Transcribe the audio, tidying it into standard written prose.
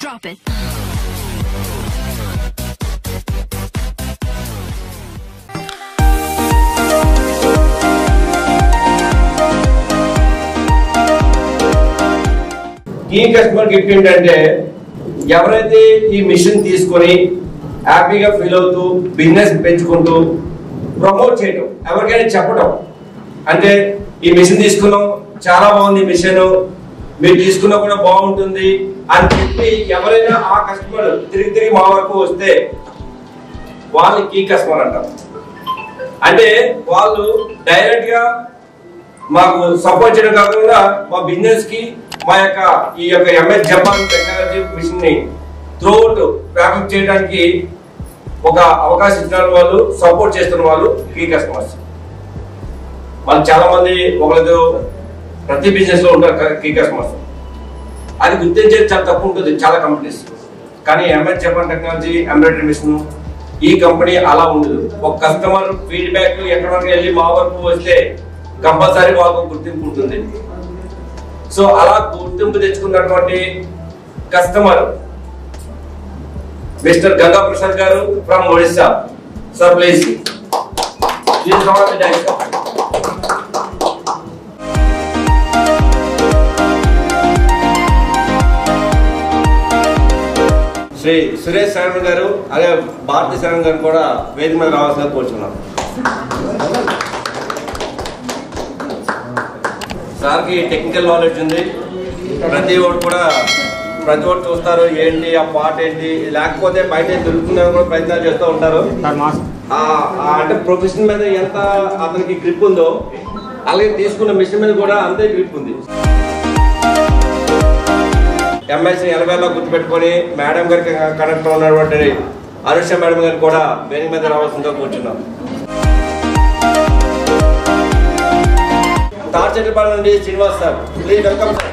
Drop it. కీ customer gift ఏంటంటే ఎవరైతే ఈ మిషన్ తీసుకొని హ్యాపీగా ఫీల్ అవుతూ బిజినెస్ పెంచుకుంటూ ప్రమోట్ చేయడం, ఎవరికైనా చెప్పడం, అంటే ఈ మిషన్ తీసుకున్నాం చాలా బాగుంది, మిషన్ మీరు తీసుకున్నా కూడా బాగుంటుంది అని చెప్పి ఎవరైనా ఆ కస్టమర్ తిరిగి మా వరకు వస్తే వాళ్ళు కీ కస్టమర్ అంటారు. అంటే వాళ్ళు డైరెక్ట్ గా మాకు సపోర్ట్ చేయడం కాకుండా మా బిజినెస్ కి మా యొక్క ఈ యొక్క ఎంఎస్ జపాన్ టెక్నాలజీ మిషన్ ని త్రూఅవుట్ వ్యాపక్ చేయడానికి ఒక అవకాశం ఇచ్చిన వాళ్ళు, సపోర్ట్ చేస్తున్న వాళ్ళు కీ కస్టమర్స్. వాళ్ళు చాలా మంది ఒకళ్ళు ప్రతి బిజినెస్ లో ఉంటారు కీ కస్టమర్స్. అది గుర్తించేది చాలా తక్కువ ఉంటుంది చాలా కంపెనీస్. కానీ MS Japan technology embroidery machine ఈ కంపెనీ అలా ఉండదు. ఒక కస్టమర్ ఫీడ్బ్యాక్ ఎక్కడ వరకు వెళ్ళి మా వరకు వస్తే కంపల్సరీ వాళ్ళకు గుర్తింపు ఉంటుంది. సో అలా గుర్తింపు తెచ్చుకున్నటువంటి కస్టమర్ మిస్టర్ గంగా ప్రసాద్ గారు from Odisha. Sir please Shri Suresh Sharan గారు అదే భారతీ శరణ్ గారు కూడా వేదిక మీద రావాల్సిందిగా కోరుచున్నాం. సార్కి టెక్నికల్ నాలెడ్జ్ ఉంది. ప్రతి ఒక్కటి చూస్తారు, ఏంటి ఆ పార్ట్ ఏంటి, లేకపోతే బయట దొరుకుతుందని కూడా ప్రయత్నాలు చేస్తూ ఉంటారు. అంటే ప్రొఫెషన్ మీద ఎంత అతనికి గ్రిప్ ఉందో అలాగే తీసుకున్న మిషన్ మీద కూడా అంతే గ్రిప్ ఉంది. ఎంఎస్ని 80లో గుర్తుపెట్టుకొని మేడం గారికి కనెక్ట్ ఉన్నటువంటి అనుష మేడం గారిని కూడా వేదిక మీద రావాల్సిందిగా కూర్చున్నాం. తార్చెట్టిపాలెం నుండి Srinivas sir, please welcome sir.